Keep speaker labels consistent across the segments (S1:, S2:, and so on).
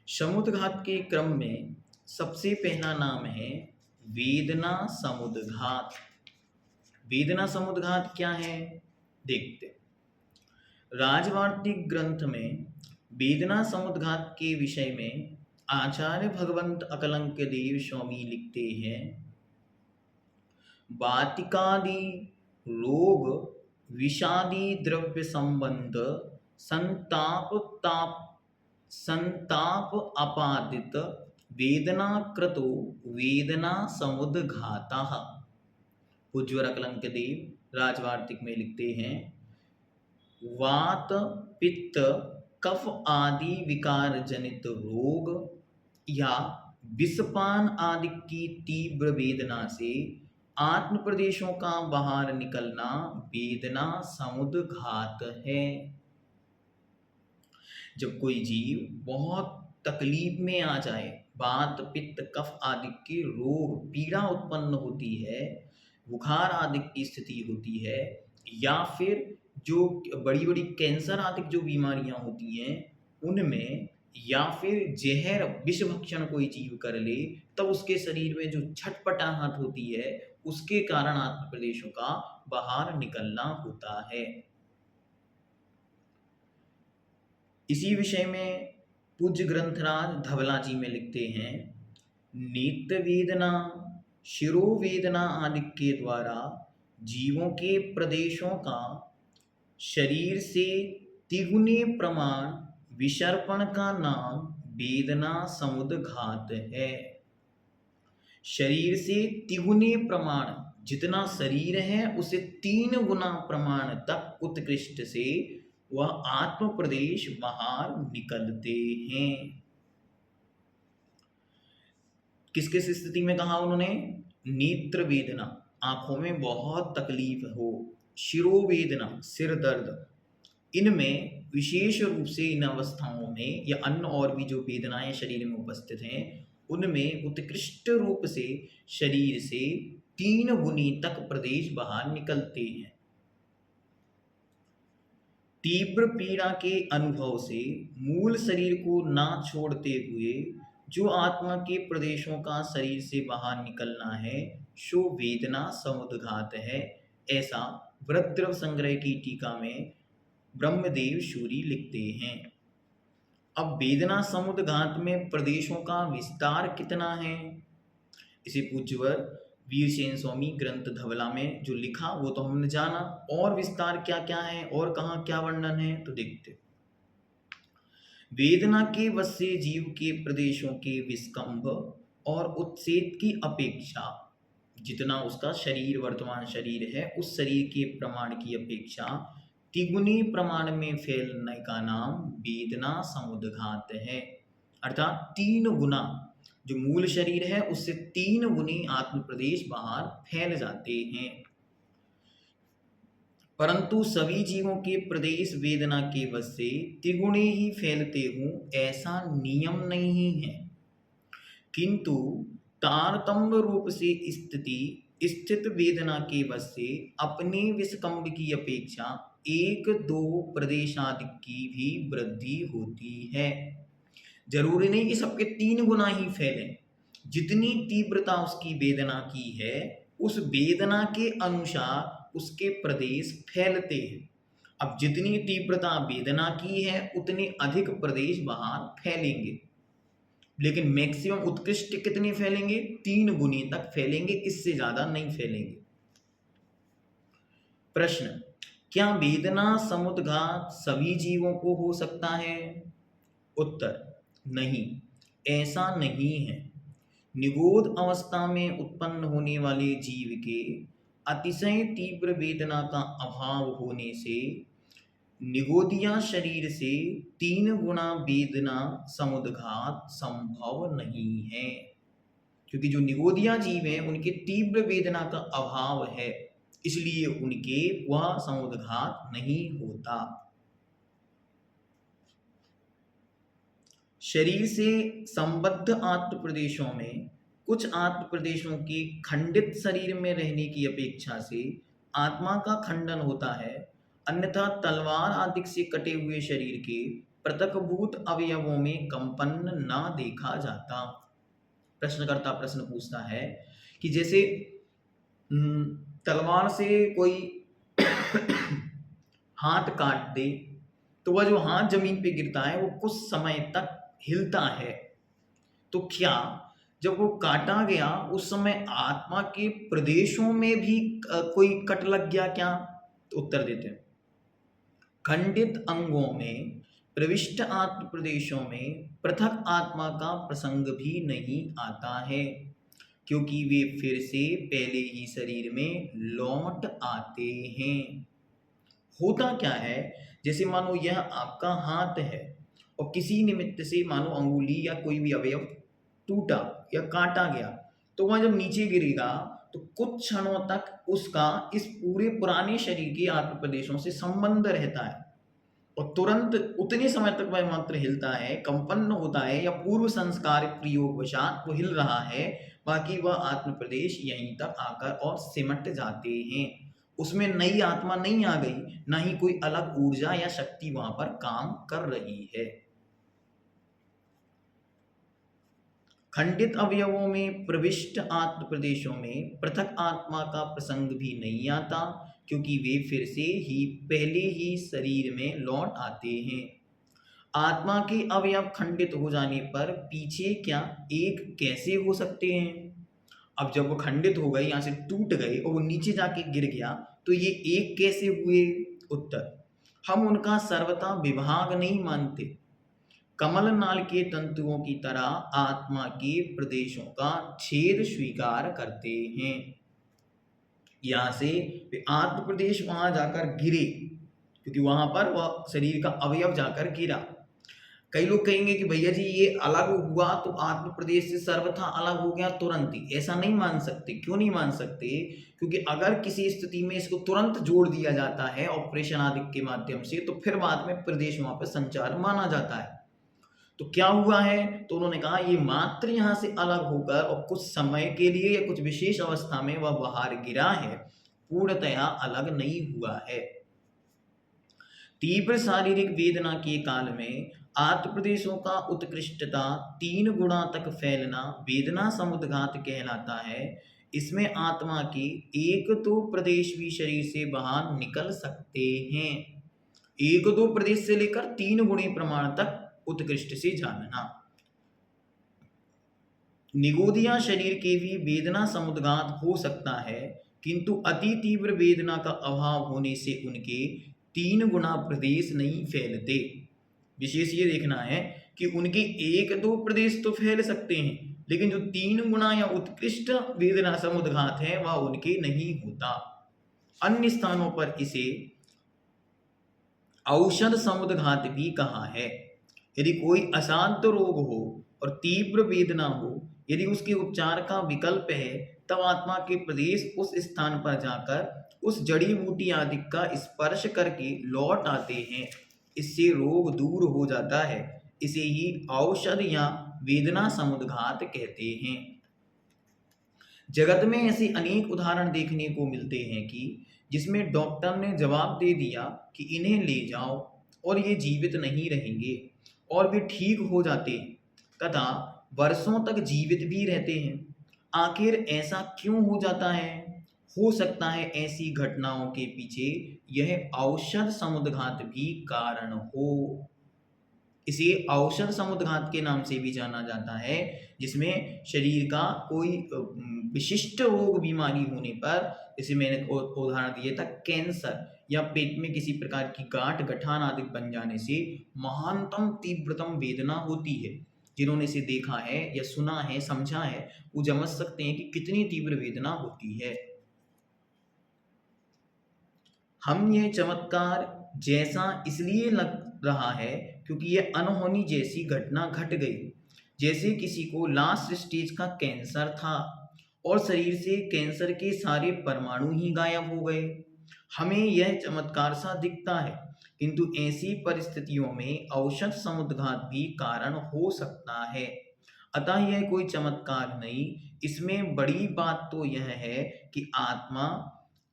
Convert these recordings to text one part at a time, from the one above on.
S1: समुद्घात के क्रम में सबसे पहला नाम है वेदना समुद्घात। वेदना समुद्घात क्या है देखते हैं। राजवार्तिक ग्रंथ में वेदना समुद्घात के विषय में आचार्य भगवंत अकलंक देव स्वामी लिखते हैं, वातिकादि रोग विषादी द्रव्य संबंध संताप ताप संताप आपादित वेदना क्रतो वेदना समुद्घातः। पूज्य अकलंक देव राजवार्तिक में लिखते हैं, वात पित्त कफ आदि विकार जनित रोग या विषपान आदि की तीव्र वेदना से आत्म प्रदेशों का बाहर निकलना वेदना समुद्घात है। जब कोई जीव बहुत तकलीफ में आ जाए, वात पित्त कफ आदि के रोग पीड़ा उत्पन्न होती है, बुखार आदि की स्थिति होती है, या फिर जो बड़ी बड़ी कैंसर आदि जो बीमारियां होती हैं उनमें, या फिर जहर विष भक्षण कोई जीव कर ले तब उसके शरीर में जो छटपटाहट होती है उसके कारण आत्म प्रदेशों का बाहर निकलना होता है। इसी विषय में पूज्य ग्रंथराज धवला जी में लिखते हैं, नेत्र वेदना शिरोवेदना आदि के द्वारा जीवों के प्रदेशों का शरीर से तिगुने प्रमाण विसर्पण का नाम वेदना समुद्घात है। शरीर से तिगुने प्रमाण, जितना शरीर है उसे 3 गुना प्रमाण तक उत्कृष्ट से वह आत्म प्रदेश बाहर निकलते हैं। किस किस स्थिति में कहा उन्होंने? नेत्र वेदना, आंखों में बहुत तकलीफ हो, शिरोवेदना सिर दर्द, इनमें विशेष रूप से इन अवस्थाओं में या अन्य और भी जो वेदनाएं शरीर में उपस्थित हैं उनमें उत्कृष्ट रूप से शरीर से 3 गुनी तक प्रदेश बाहर निकलते हैं। तीव्र पीड़ा के अनुभव से मूल शरीर को ना छोड़ते हुए जो आत्मा के प्रदेशों का शरीर से बाहर निकलना है सो वेदना समुद्घात है, ऐसा वृद्रव संग्रह की टीका में ब्रह्मदेव सूरी लिखते हैं। अब वेदना समुद्घात में प्रदेशों का विस्तार कितना है, इसे पूज्यवर वीरसेन स्वामी ग्रंथ धवला में जो लिखा वो तो हमने जाना, और विस्तार क्या क्या है और कहाँ क्या वर्णन है तो देखते। वेदना के वश से जीव के प्रदेशों के विस्कंभ और उत्सेद की अपेक्षा, जितना उसका शरीर वर्तमान शरीर है उस शरीर के प्रमाण की अपेक्षा तिगुनी प्रमाण में फैलने का नाम वेदना समुद्घात है। अर्थात 3 गुना जो मूल शरीर है उससे 3 गुनी आत्म प्रदेश बाहर फैल जाते हैं। परंतु सभी जीवों के प्रदेश वेदना के वश से त्रिगुणे ही फैलते हों ऐसा नियम नहीं है, किंतु तारतम्य रूप से स्थित वेदना के वश से अपने विस्कंभ की अपेक्षा 1-2 प्रदेशादि की भी वृद्धि होती है। जरूरी नहीं कि सबके 3 गुना ही फैलें, जितनी तीव्रता उसकी वेदना की है उस वेदना के अनुसार उसके प्रदेश फैलते हैं। अब जितनी तीव्रता वेदना की है उतने अधिक प्रदेश बाहर फैलेंगे, लेकिन मैक्सिमम उत्कृष्ट कितने फैलेंगे? 3 गुनी तक फैलेंगे, इससे ज्यादा नहीं फैलेंगे। प्रश्न, क्या वेदना समुद्घात सभी जीवों को हो सकता है? उत्तर, नहीं, ऐसा नहीं है। निगोद अवस्था में उत्पन्न होने वाले जीव के अतिशय तीव्र वेदना का अभाव होने से निगोदिया शरीर से 3 गुना वेदना समुद्घात संभव नहीं है, क्योंकि जो निगोदिया जीव हैं उनके तीव्र वेदना का अभाव है, इसलिए उनके वह समुद्घात नहीं होता। शरीर से संबद्ध आत्म प्रदेशों में कुछ आत्म प्रदेशों की खंडित शरीर में रहने की अपेक्षा से आत्मा का खंडन होता है, अन्यथा तलवार आदि से कटे हुए शरीर के पृथकभूत अवयवों में कंपन ना देखा जाता। प्रश्नकर्ता प्रश्न पूछता है कि जैसे तलवार से कोई हाथ काट दे तो वह जो हाथ जमीन पे गिरता है वो कुछ समय तक हिलता है, तो क्या जब वो काटा गया उस समय आत्मा के प्रदेशों में भी कोई कट लग गया क्या? तो उत्तर देते हैं, खंडित अंगों में प्रविष्ट आत्म प्रदेशों में पृथक आत्मा का प्रसंग भी नहीं आता है, क्योंकि वे फिर से पहले ही शरीर में लौट आते हैं। होता क्या है, जैसे मानो यह आपका हाथ है और किसी निमित्त से मानो अंगुली या कोई भी अवयव टूटा या काटा गया, तो वह जब नीचे गिरेगा तो कुछ क्षणों तक उसका इस पूरे पुराने शरीर के आत्म प्रदेशों से संबंध रहता है और तुरंत उतने समय तक वह मात्र हिलता है, कंपन होता है या पूर्व संस्कार प्रयोगवशात वो हिल रहा है, बाकी वह आत्म प्रदेश यहीं तक आकर और सिमट जाते हैं। उसमें नई आत्मा नहीं आ गई, ना ही कोई अलग ऊर्जा या शक्ति वहां पर काम कर रही है। खंडित अवयवों में प्रविष्ट आत्म प्रदेशों में पृथक आत्मा का प्रसंग भी नहीं आता, क्योंकि वे फिर से ही पहले ही शरीर में लौट आते हैं। आत्मा के अवयव खंडित हो जाने पर पीछे क्या एक कैसे हो सकते हैं? अब जब वो खंडित हो गए, यहाँ से टूट गए और वो नीचे जाके गिर गया, तो ये एक कैसे हुए? उत्तर, हम उनका सर्वथा विभाग नहीं मानते। कमल नाल के तंतुओं की तरह आत्मा के प्रदेशों का छेद स्वीकार करते हैं। यहाँ से आत्म प्रदेश वहां जाकर गिरे, क्योंकि वहां पर वह शरीर का अवयव जाकर गिरा। कई लोग कहेंगे कि भैया जी ये अलग हुआ तो आत्म प्रदेश से सर्वथा अलग हो गया तुरंत ही, ऐसा नहीं मान सकते। क्यों नहीं मान सकते? क्योंकि अगर किसी स्थिति में इसको तुरंत जोड़ दिया जाता है ऑपरेशन आदि के माध्यम से, तो फिर बाद में प्रदेश वहां पर संचार माना जाता है। तो क्या हुआ है? तो उन्होंने कहा ये मात्र यहाँ से अलग होकर और कुछ समय के लिए या कुछ विशेष अवस्था में वह बाहर गिरा है, पूर्णतया अलग नहीं हुआ है। तीव्र शारीरिक वेदना के काल में आत्म प्रदेशों का उत्कृष्टता 3 गुणा तक फैलना वेदना समुद्घात कहलाता है। इसमें आत्मा के 1-2 प्रदेश भी शरीर से बाहर निकल सकते हैं। 1-2 प्रदेश से लेकर 3 गुणी प्रमाण तक उत्कृष्ट से जानना। निगोदिया शरीर के भी वेदना समुद्घात हो सकता है, किंतु अति तीव्र वेदना का अभाव होने से उनके 3 गुना प्रदेश नहीं फैलते। विशेष ये देखना है कि उनके 1-2 प्रदेश तो फैल सकते हैं, लेकिन जो 3 गुना या उत्कृष्ट वेदना समुद्घात है वह उनके नहीं होता। अन्य स्थानों पर इसे औषध समुद्घात भी कहा है। यदि कोई असाध्य रोग हो और तीव्र वेदना हो, यदि उसके उपचार का विकल्प है, तब आत्मा के प्रदेश उस स्थान पर जाकर उस जड़ी बूटी आदि का स्पर्श करके लौट आते हैं। इससे रोग दूर हो जाता है। इसे ही औषध या वेदना समुद्घात कहते हैं। जगत में ऐसे अनेक उदाहरण देखने को मिलते हैं कि जिसमें डॉक्टर ने जवाब दे दिया कि इन्हें ले जाओ और ये जीवित नहीं रहेंगे, और वे ठीक हो जाते हैं तथा वर्षों तक जीवित भी रहते हैं। आखिर ऐसा क्यों हो जाता है? हो सकता है ऐसी घटनाओं के पीछे यह औषध समुद्घात भी कारण हो। इसे औषध समुद्घात के नाम से भी जाना जाता है, जिसमें शरीर का कोई विशिष्ट रोग बीमारी होने पर, जैसे मैंने उदाहरण दिया था कैंसर, या पेट में किसी प्रकार की गांठ गठान आदि बन जाने से महानतम तीव्रतम वेदना होती है। जिन्होंने इसे देखा है या सुना है, समझा है, वो समझ सकते हैं कि कितनी तीव्र वेदना होती है। हम यह चमत्कार जैसा इसलिए लग रहा है क्योंकि यह अनहोनी जैसी घटना घट गई, जैसे किसी को लास्ट स्टेज का कैंसर था और शरीर से कैंसर के सारे परमाणु ही गायब हो गए। हमें यह चमत्कार सा दिखता है, किंतु ऐसी परिस्थितियों में औषध समुद्घात भी कारण हो सकता है। अतः यह कोई चमत्कार नहीं। इसमें बड़ी बात तो यह है कि आत्मा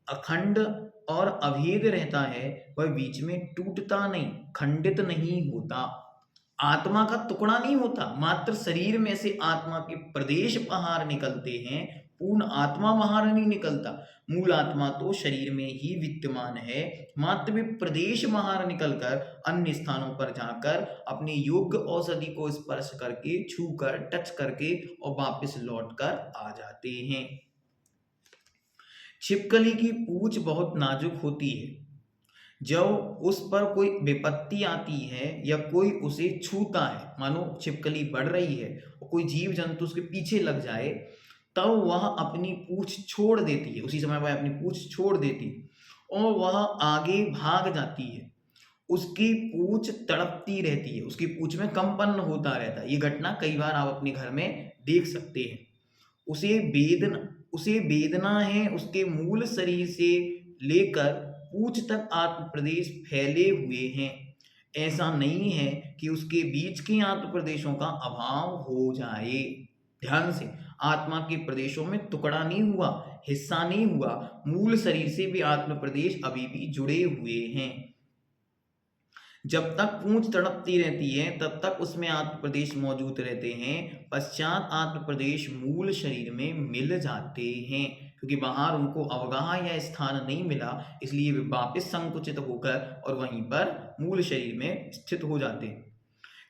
S1: अखंड और अभेद रहता है, वह बीच में टूटता नहीं, खंडित नहीं होता। आत्मा का टुकड़ा नहीं होता, मात्र शरीर में से आत्मा के प्रदेश बाहर निकलते हैं, पूर्ण आत्मा बाहर नहीं निकलता। मूल आत्मा तो शरीर में ही विद्यमान है, मात्र वे प्रदेश बाहर निकलकर अन्य स्थानों पर जाकर अपने योग्य औषधि को स्पर्श करके, छूकर, टच करके और वापस लौट कर आ जाते हैं। छिपकली की पूंछ बहुत नाजुक होती है। जब उस पर कोई विपत्ति आती है या कोई उसे छूता है, मानो छिपकली बढ़ रही है और कोई जीव जंतु उसके पीछे लग जाए, तब वह अपनी पूंछ छोड़ देती है, उसी समय वह अपनी पूंछ छोड़ देती है और वह आगे भाग जाती है। उसकी पूंछ तड़पती रहती है, उसकी पूंछ में कंपन होता रहता है। ये घटना कई बार आप अपने घर में देख सकते हैं। उसे वेदना उसे वेदना है, उसके मूल शरीर से लेकर पूंछ तक आत्म प्रदेश फैले हुए हैं। ऐसा नहीं है कि उसके बीच के आत्म प्रदेशों का अभाव हो जाए। ध्यान से, आत्मा के प्रदेशों में टुकड़ा नहीं हुआ, हिस्सा नहीं हुआ, मूल शरीर से भी आत्म प्रदेश अभी भी जुड़े हुए हैं। जब तक पूंछ तड़पती रहती है तब तक उसमें आत्म प्रदेश मौजूद रहते हैं, पश्चात आत्म प्रदेश मूल शरीर में मिल जाते हैं। क्योंकि बाहर उनको अवगाह या स्थान नहीं मिला, इसलिए वे वापस संकुचित होकर और वहीं पर मूल शरीर में स्थित हो जाते हैं।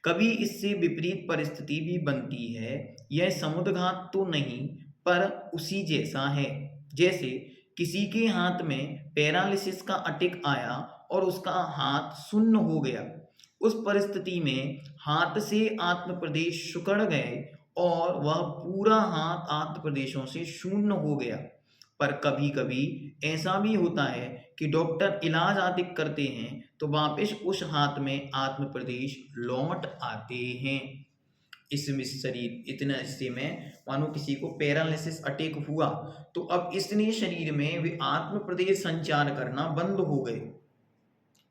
S1: कभी इससे विपरीत परिस्थिति भी बनती है। यह समुद्घात तो नहीं, पर उसी जैसा है। जैसे किसी के हाथ में पैरालिसिस का अटैक आया और उसका हाथ शून्य हो गया। उस परिस्थिति में हाथ से आत्म प्रदेश सिकुड़ गए और वह पूरा हाथ आत्म प्रदेशों से शून्य हो गया। पर कभी कभी ऐसा भी होता है कि डॉक्टर इलाज आदि करते हैं तो वापस उस हाथ में आत्म प्रदेश लौट आते हैं। इसमें शरीर इतना हिस्से में, मानो किसी को पैरालिसिस अटैक हुआ तो अब इसने शरीर में वे आत्म प्रदेश संचार करना बंद हो गए,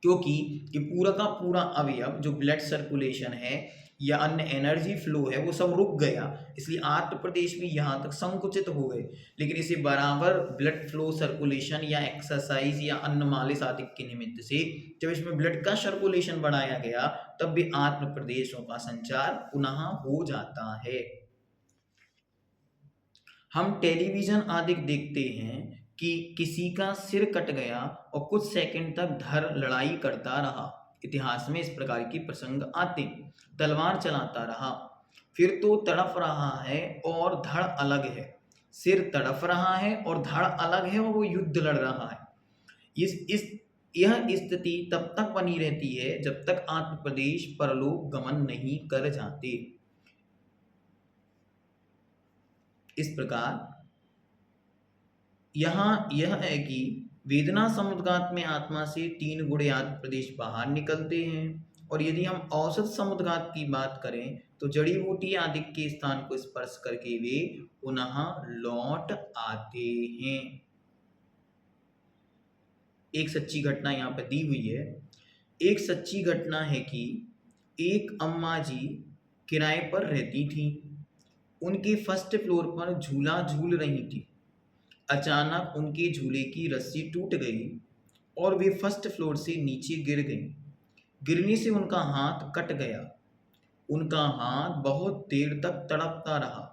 S1: क्योंकि ये पूरा का पूरा अवयव जो ब्लड सर्कुलेशन है या अन्य एनर्जी फ्लो है वो सब रुक गया, इसलिए आत्म प्रदेश भी यहाँ तक संकुचित हो गए। लेकिन इसे बराबर ब्लड फ्लो सर्कुलेशन या एक्सरसाइज या अन्न मालिश आदि के निमित्त से जब इसमें ब्लड का सर्कुलेशन बढ़ाया गया, तब भी आत्म प्रदेशों का संचार पुनः हो जाता है। हम टेलीविजन आदि देखते हैं कि किसी का सिर कट गया और कुछ सेकंड तक धड़ लड़ाई करता रहा। इतिहास में इस प्रकार की प्रसंग आते, तलवार चलाता रहा, फिर तो तड़प रहा है और धड़ अलग है, सिर तड़प रहा है और धड़ अलग है और वो युद्ध लड़ रहा है। यह स्थिति तब तक बनी रहती है जब तक आत्म प्रदेश परलोक गमन नहीं कर जाते। इस प्रकार यहाँ यह है कि वेदना समुद्घात में आत्मा से 3 गुणे आत्म प्रदेश बाहर निकलते हैं, और यदि हम औसत समुद्घात की बात करें तो जड़ी बूटी आदि के स्थान को स्पर्श करके वे पुनः लौट आते हैं। एक सच्ची घटना यहाँ पर दी हुई है। एक सच्ची घटना है कि एक अम्मा जी किराए पर रहती थी। उनके फर्स्ट फ्लोर पर झूला झूल रही थी। अचानक उनके झूले की रस्सी टूट गई और वे फर्स्ट फ्लोर से नीचे गिर गईं। गिरने से उनका हाथ कट गया। उनका हाथ बहुत देर तक तड़पता रहा।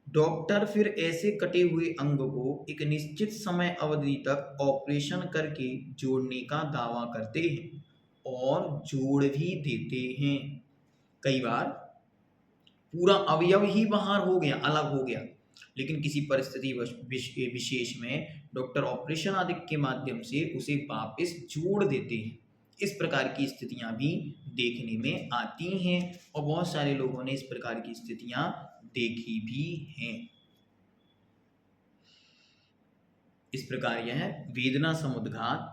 S1: डॉक्टर फिर ऐसे कटे हुए अंग को एक निश्चित समय अवधि तक ऑपरेशन करके जोड़ने का दावा करते हैं और जोड़ भी देते हैं। कई बार पूरा अवयव ही बाहर हो गया, अलग हो गया, लेकिन किसी परिस्थिति विशेष में डॉक्टर ऑपरेशन आदि के माध्यम से उसे वापस जोड़ देते हैं। इस प्रकार की स्थितियां भी देखने में आती हैं और बहुत सारे लोगों ने इस प्रकार की स्थितियां देखी भी हैं। इस प्रकार यह वेदना समुद्घात